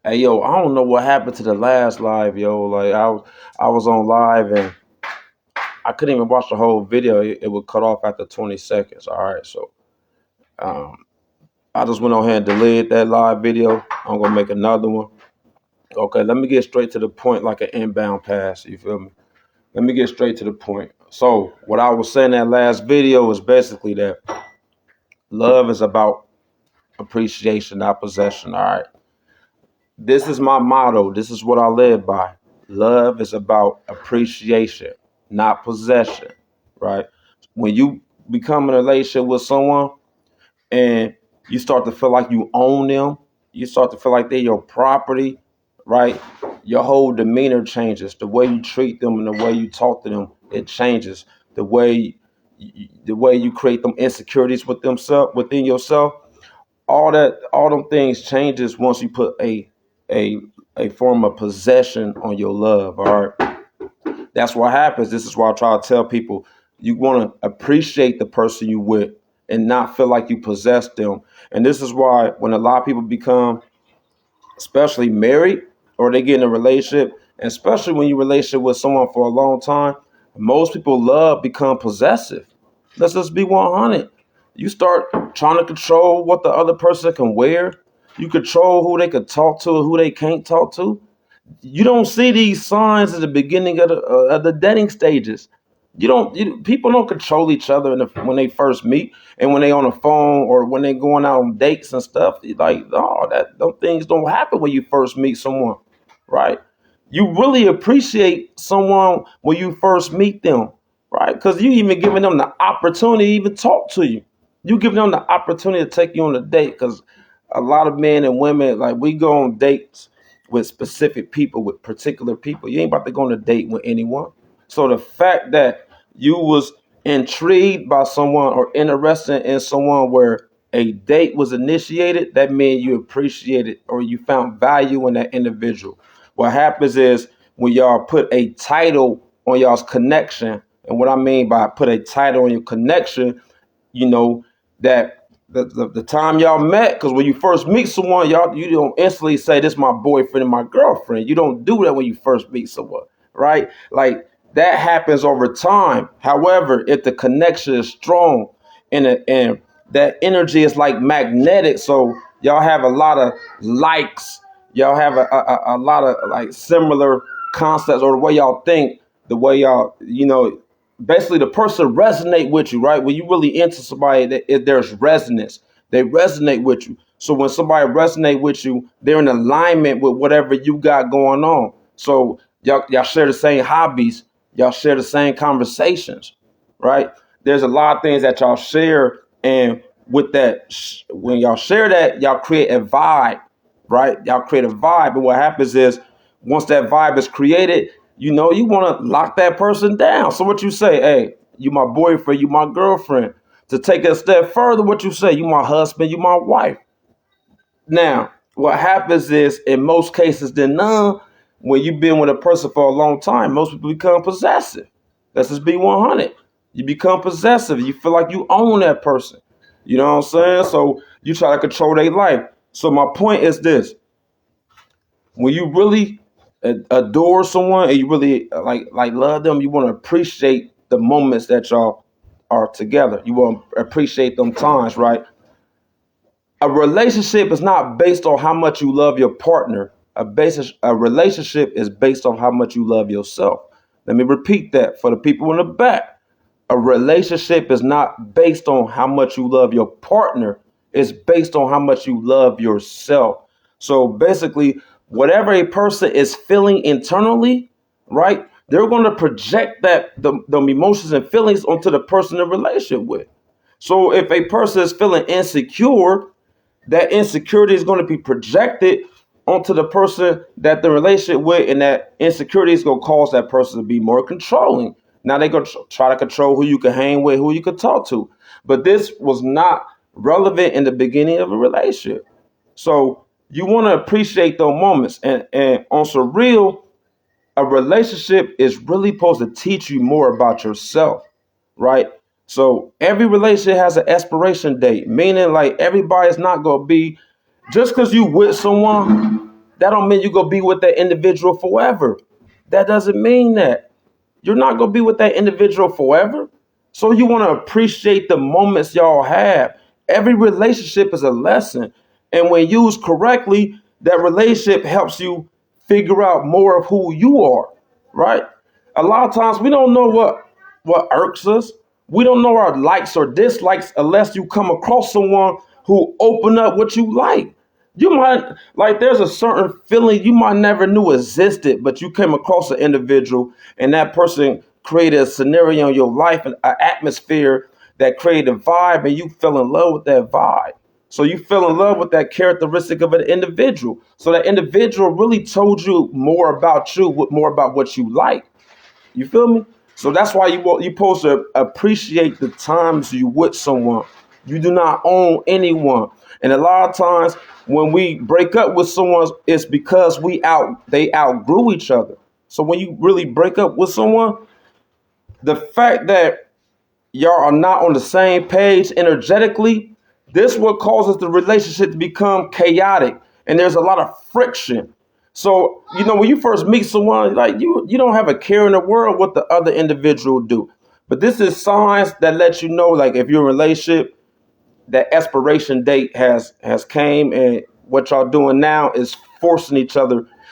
Hey yo, I don't know what happened to the last live, yo. Like I was on live and I couldn't even watch the whole video. It would cut off after 20 seconds. All right, so um, I just went on ahead and deleted that live video. I'm gonna make another one. Okay, let me get straight to the point, like an inbound pass. You feel me? Let me get straight to the point. So what I was saying in that last video was basically that love is about appreciation, not possession. All right. This is my motto. This is what I live by. Love is about appreciation, not possession, right? When you become in a relationship with someone and you start to feel like you own them, you start to feel like they're your property, right? Your whole demeanor changes. The way you treat them and the way you talk to them, it changes. The way you create them insecurities within yourself, all them things changes once you put a a form of possession on your love. All right, that's what happens. This is why I try to tell people you want to appreciate the person you with and not feel like you possess them. And this is why when a lot of people become, especially married, or they get in a relationship, and especially when you relationship with someone for a long time, most people love become possessive. Let's just be 100. You start trying to control what the other person can wear. You control who they can talk to and who they can't talk to. You don't see these signs at the beginning of the dating stages. People don't control each other when they first meet and when they on the phone or when they going out on dates and stuff. Like, no, those things don't happen when you first meet someone, right? You really appreciate someone when you first meet them, right? Because you even giving them the opportunity to even talk to you. You give them the opportunity to take you on a date. Because a lot of men and women, like, we go on dates with specific people, with particular people. You ain't about to go on a date with anyone. So the fact that you was intrigued by someone or interested in someone where a date was initiated, that means you appreciated or you found value in that individual. What happens is when y'all put a title on y'all's connection, and what I mean by put a title on your connection, you know, that the time y'all met, because when you first meet someone, you don't instantly say this is my boyfriend and my girlfriend. You don't do that when you first meet someone, right? Like that happens over time. However, if the connection is strong and that energy is like magnetic, so y'all have a lot of likes, y'all have a lot of like similar concepts, or the way y'all think, the way y'all, basically the person resonate with you, right? When you really into somebody, there's resonance. They resonate with you. So when somebody resonate with you, they're in alignment with whatever you got going on. So y'all share the same hobbies. Y'all share the same conversations, right? There's a lot of things that y'all share, and with that, when y'all share that, y'all create a vibe, right? Y'all create a vibe, and what happens is once that vibe is created, you want to lock that person down. So what you say, hey, you my boyfriend, you my girlfriend. To take it a step further, what you say, you my husband, you my wife. Now, what happens is, in most cases than none, when you've been with a person for a long time, most people become possessive. Let's just be 100. You become possessive. You feel like you own that person. You know what I'm saying? So you try to control their life. So my point is this: when you really adore someone and you really like love them, you want to appreciate the moments that y'all are together. You want to appreciate them times, right? A relationship is not based on how much you love your partner. A relationship is based on how much you love yourself. Let me repeat that for the people in the back. A relationship is not based on how much you love your partner. It's based on how much you love yourself. So basically, whatever a person is feeling internally, right? They're going to project the emotions and feelings onto the person in relationship with. So if a person is feeling insecure, that insecurity is going to be projected onto the person that the relationship with, and that insecurity is going to cause that person to be more controlling. Now they're going to try to control who you can hang with, who you can talk to. But this was not relevant in the beginning of a relationship. So you want to appreciate those moments. And on some real, a relationship is really supposed to teach you more about yourself, right? So every relationship has an expiration date, meaning like everybody's not going to be, just because you with someone, that don't mean you go be with that individual forever. That doesn't mean that. You're not gonna be with that individual forever. So you want to appreciate the moments y'all have. Every relationship is a lesson. And when used correctly, that relationship helps you figure out more of who you are, right? A lot of times we don't know what irks us. We don't know our likes or dislikes unless you come across someone who open up what you like. You might like there's a certain feeling you might never knew existed, but you came across an individual and that person created a scenario in your life and an atmosphere that created a vibe and you fell in love with that vibe. So you fell in love with that characteristic of an individual. So that individual really told you more about you, more about what you like. You feel me? So that's why you supposed to appreciate the times you with someone. You do not own anyone. And a lot of times when we break up with someone, it's because they outgrew each other. So when you really break up with someone, the fact that y'all are not on the same page energetically, this what causes the relationship to become chaotic. And there's a lot of friction. So, when you first meet someone, like you don't have a care in the world what the other individual do. But this is signs that let you know, like if you're in a relationship, that expiration date has came, and what y'all doing now is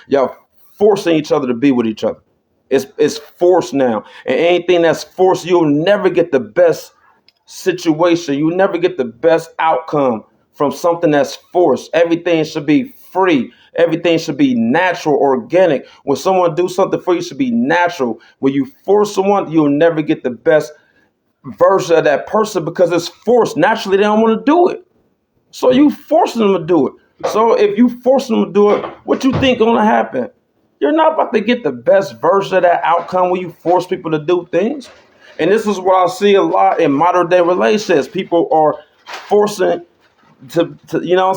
y'all forcing each other to be with each other. It's forced now. And anything that's forced, you'll never get the best situation. You never get the best outcome from something that's forced. Everything should be free. Everything should be natural, organic. When someone do something for you, it should be natural. When you force someone, you'll never get the best version of that person because it's forced. Naturally, they don't want to do it. So you forcing them to do it. So if you force them to do it, what you think gonna happen? You're not about to get the best version of that outcome when you force people to do things. And this is what I see a lot in modern day relationships. People are forcing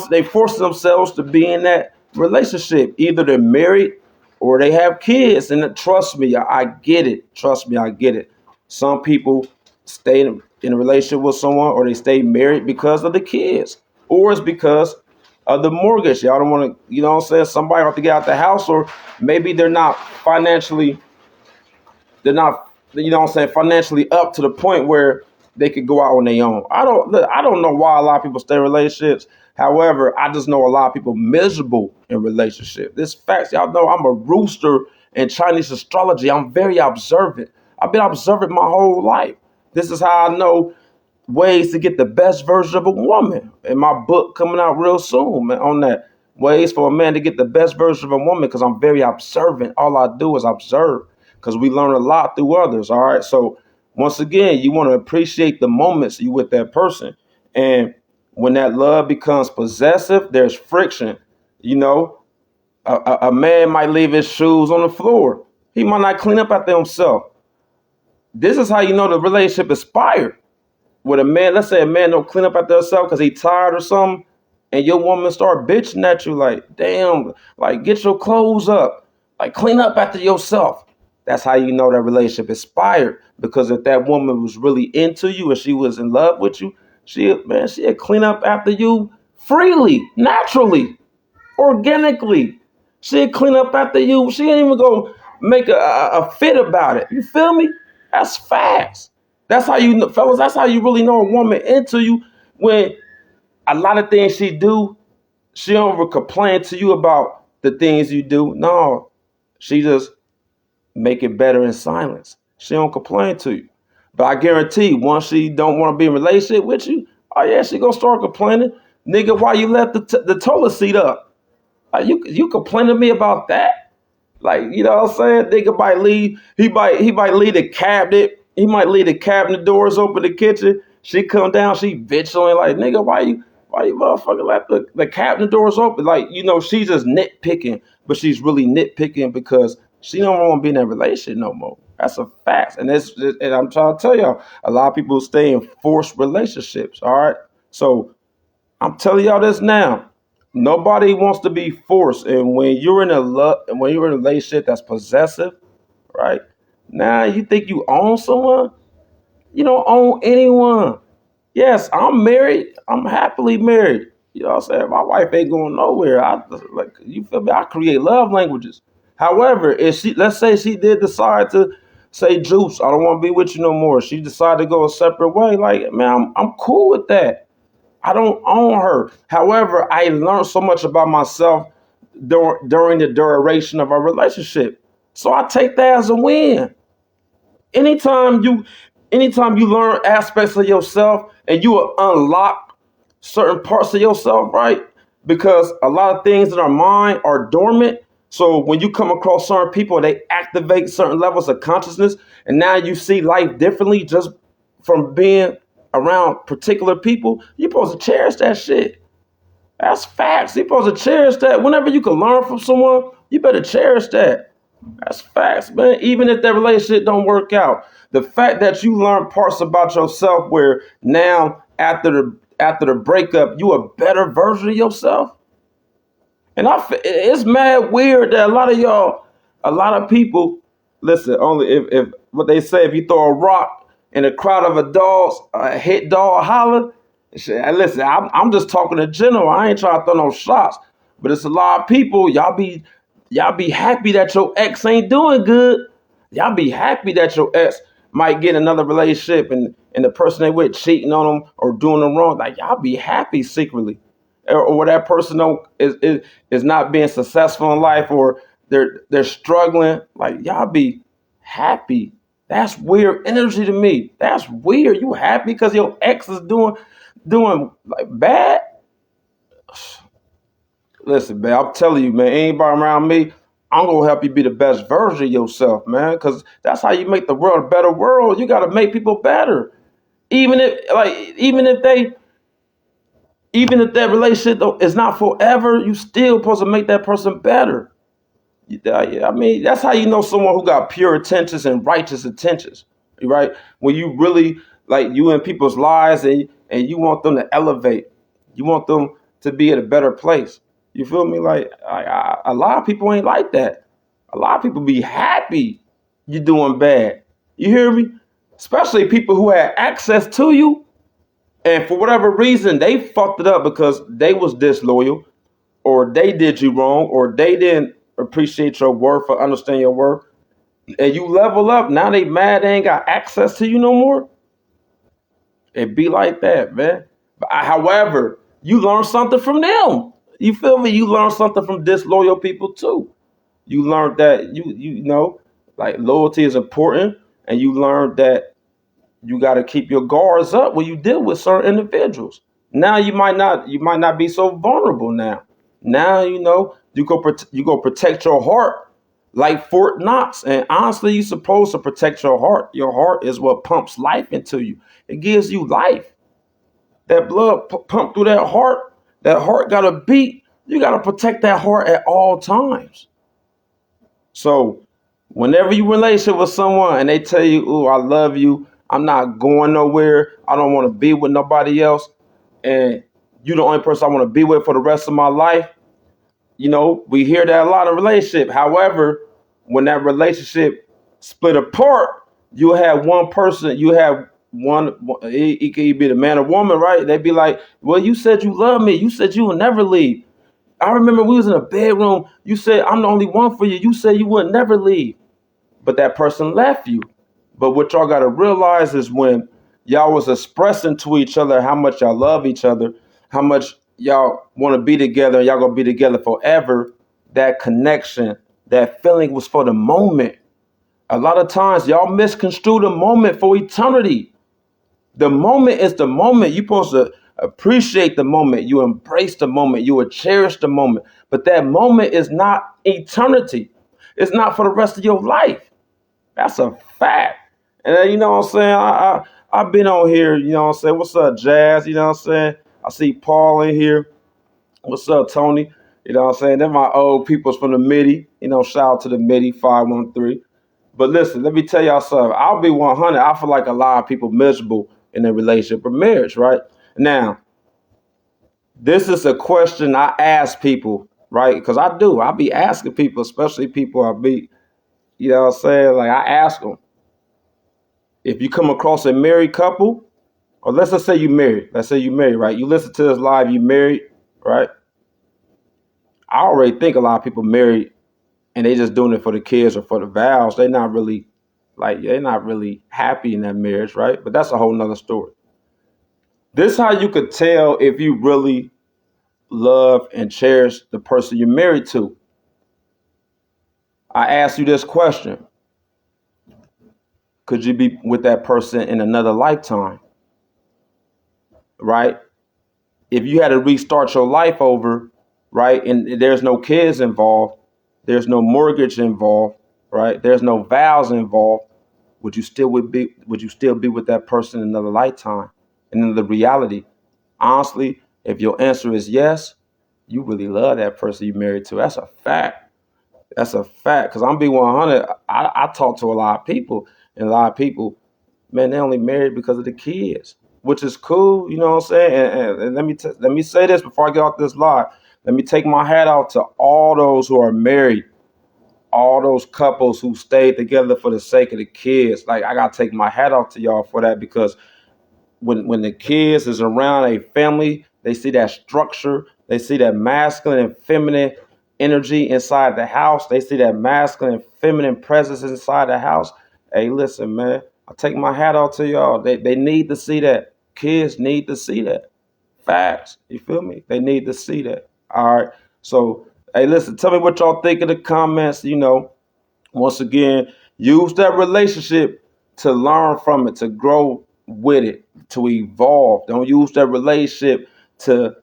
they force themselves to be in that relationship. Either they're married or they have kids. And trust me, I get it. Trust me, I get it. Some people stay in a relationship with someone or they stay married because of the kids, or it's because of the mortgage. Y'all don't want to, somebody have to get out the house, or maybe they're not, financially up to the point where they could go out on their own. I don't know why a lot of people stay in relationships. However, I just know a lot of people miserable in relationships. This facts. Y'all know I'm a rooster in Chinese astrology. I'm very observant. I've been observant my whole life. This is how I know ways to get the best version of a woman. In my book coming out real soon, man, on that. Ways for a man to get the best version of a woman, because I'm very observant. All I do is observe, because we learn a lot through others. All right. So once again, you want to appreciate the moments you with that person. And when that love becomes possessive, there's friction. A man might leave his shoes on the floor. He might not clean up after himself. This is how you know the relationship expired. With a man, let's say a man don't clean up after himself because he tired or something, and your woman start bitching at you like, damn, like get your clothes up, like clean up after yourself. That's how you know that relationship expired. Because if that woman was really into you and she was in love with you, she'd clean up after you freely, naturally, organically. She'd clean up after you. She ain't even go make a fit about it. You feel me? That's facts. That's how you know, fellas. That's how you really know a woman into you, when a lot of things she do, she don't ever complain to you about the things you do. No, she just make it better in silence. She don't complain to you. But I guarantee once she don't want to be in a relationship with you, oh yeah, she gonna start complaining. Nigga, why you left the toilet seat up? Like, you complain to me about that? Like, you know what I'm saying? Nigga might leave, he might leave the cabinet. He might leave the cabinet doors open in the kitchen. She come down, she vigilant, like, nigga, why you motherfucker left the cabinet doors open? Like, she's just nitpicking, but she's really nitpicking because she don't want to be in that relationship no more. That's a fact. And I'm trying to tell y'all, a lot of people stay in forced relationships. All right. So I'm telling y'all this now. Nobody wants to be forced. And when you're in a relationship that's possessive, right? Now you think you own someone? You don't own anyone. Yes, I'm married. I'm happily married. You know what I'm saying? My wife ain't going nowhere. I like, you feel me? I create love languages. However, if she, let's say she did decide to say, Juice, I don't want to be with you no more. She decided to go a separate way. Like, man, I'm cool with that. I don't own her. However, I learned so much about myself during the duration of our relationship. So I take that as a win. Anytime you anytime you learn aspects of yourself and you will unlock certain parts of yourself, right? Because a lot of things in our mind are dormant. So when you come across certain people, they activate certain levels of consciousness, and now you see life differently just from being around particular people. You're supposed to cherish that shit. That's facts. You're supposed to cherish that. Whenever you can learn from someone, you better cherish that. That's facts, man. Even if that relationship don't work out, the fact that you learn parts about yourself where now after the breakup, you a better version of yourself. And it's mad weird that a lot of people, listen. Only if what they say, if you throw a rock in a crowd of adults, a hit dog holler. Shit, and listen, I'm just talking in general. I ain't trying to throw no shots, but it's a lot of people. Y'all be happy that your ex ain't doing good. Y'all be happy that your ex might get another relationship and the person they with cheating on them or doing them wrong. Like, y'all be happy secretly. Or where that person don't is not being successful in life, or they're struggling. Like, y'all be happy. That's weird energy to me. That's weird. You happy because your ex is doing like bad? Listen, man, I'm telling you, man, anybody around me, I'm gonna help you be the best version of yourself, man. Because that's how you make the world a better world. You gotta make people better. Even if even if that relationship is not forever, you still supposed to make that person better. I mean, that's how you know someone who got pure intentions and righteous intentions, right? When you really like you in people's lives and you want them to elevate, you want them to be at a better place. You feel me? Like a lot of people ain't like that. A lot of people be happy you doing bad. You hear me? Especially people who had access to you, and for whatever reason they fucked it up because they was disloyal, or they did you wrong, or they didn't appreciate your worth or understand your worth, and you level up. Now they mad they ain't got access to you no more. It be like that, man. But however, you learn something from them. You feel me? You learn something from disloyal people too. You learned that you know, like loyalty is important, and you learned that you got to keep your guards up when you deal with certain individuals. Now you might not be so vulnerable now. Now you know you go protect your heart like Fort Knox. And honestly, you're supposed to protect your heart. Your heart is what pumps life into you. It gives you life. That blood pump through that heart. That heart got to beat. You got to protect that heart at all times. So whenever you relationship with someone and they tell you, "Ooh, I love you. I'm not going nowhere. I don't want to be with nobody else," and you the only person I want to be with for the rest of my life, you know, we hear that a lot in relationship. However, when that relationship split apart, you have one person, you have one, it could be the man or woman, right? They'd be like, "Well, you said you love me. You said you would never leave. I remember we was in a bedroom. You said I'm the only one for you. You said you would never leave." But that person left you. But what y'all got to realize is when y'all was expressing to each other how much y'all love each other, how much y'all want to be together, and y'all gonna be together forever, that connection, that feeling was for the moment. A lot of times y'all misconstrue the moment for eternity. The moment is the moment. You're supposed to appreciate the moment. You embrace the moment. You would cherish the moment. But that moment is not eternity. It's not for the rest of your life. That's a fact. And then, you know what I'm saying? I've been on here, you know what I'm saying? What's up, Jazz? You know what I'm saying? I see Paul in here. What's up, Tony? You know what I'm saying? They're my old peoples from the MIDI. You know, shout out to the MIDI 513. But listen, let me tell y'all something. I'll be 100. I feel like a lot of people miserable in their relationship or marriage, right? Now, this is a question I ask people, right? Because I do. I be asking people, especially people I meet, you know what I'm saying? Like, I ask them, if you come across a married couple, or let's just say you married. Let's say you married, right? You listen to this live, you married. right? I already think a lot of people married and they just doing it for the kids or for the vows. They're not really happy in that marriage, right? But that's a whole nother story. This is how you could tell if you really love and cherish the person you're married to. I ask you this question. Could you be with that person in another lifetime? Right? If you had to restart your life over, right, and there's no kids involved, there's no mortgage involved, right? There's no vows involved. Would you still be with that person in another lifetime? And in the reality, honestly, if your answer is yes, you really love that person you married to. That's a fact. That's a fact. Because I'm be 100. I talk to a lot of people, and a lot of people, man, they only married because of the kids, which is cool. You know what I'm saying? And let me say this before I get off this live. Let me take my hat out to all those who are married, all those couples who stayed together for the sake of the kids. Like, I gotta take my hat off to y'all for that, because when the kids is around a family, they see that structure, they see that masculine and feminine energy inside the house, they see that masculine and feminine presence inside the house. Hey, listen, man, I take my hat off to y'all. They need to see that. Kids need to see that. Facts. You feel me? They need to see that. All right. So, hey, listen, tell me what y'all think in the comments. Once again, use that relationship to learn from it, to grow with it, to evolve. Don't use that relationship to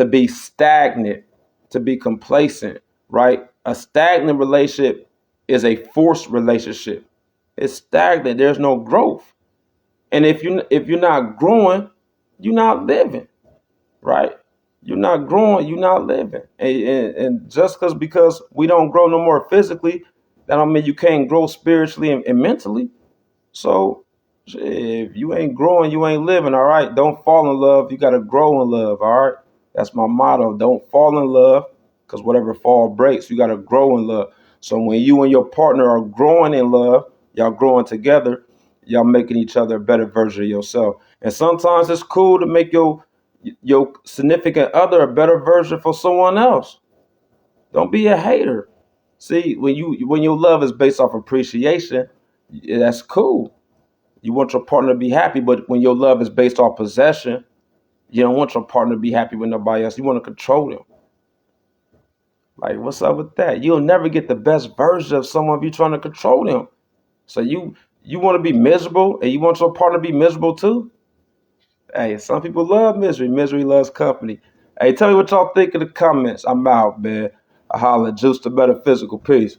be stagnant, to be complacent, right? A stagnant relationship is a forced relationship. It's stagnant. There's no growth. And if you're not growing, you're not living, right? You're not growing, you're not living. And just because we don't grow no more physically, that don't mean you can't grow spiritually and mentally. So if you ain't growing, you ain't living, all right? Don't fall in love. You got to grow in love, all right? That's my motto. Don't fall in love, because whatever fall breaks. You got to grow in love. So when you and your partner are growing in love, y'all growing together, y'all making each other a better version of yourself. And sometimes it's cool to make your significant other a better version for someone else. Don't be a hater. See, when your love is based off appreciation, that's cool. You want your partner to be happy, but when your love is based off possession, you don't want your partner to be happy with nobody else. You want to control them. Like, what's up with that? You'll never get the best version of someone if you're trying to control them. So you want to be miserable, and you want your partner to be miserable too? Hey, some people love misery. Misery loves company. Hey, tell me what y'all think in the comments. I'm out, man. I holla, Juice the Metaphysical. Peace.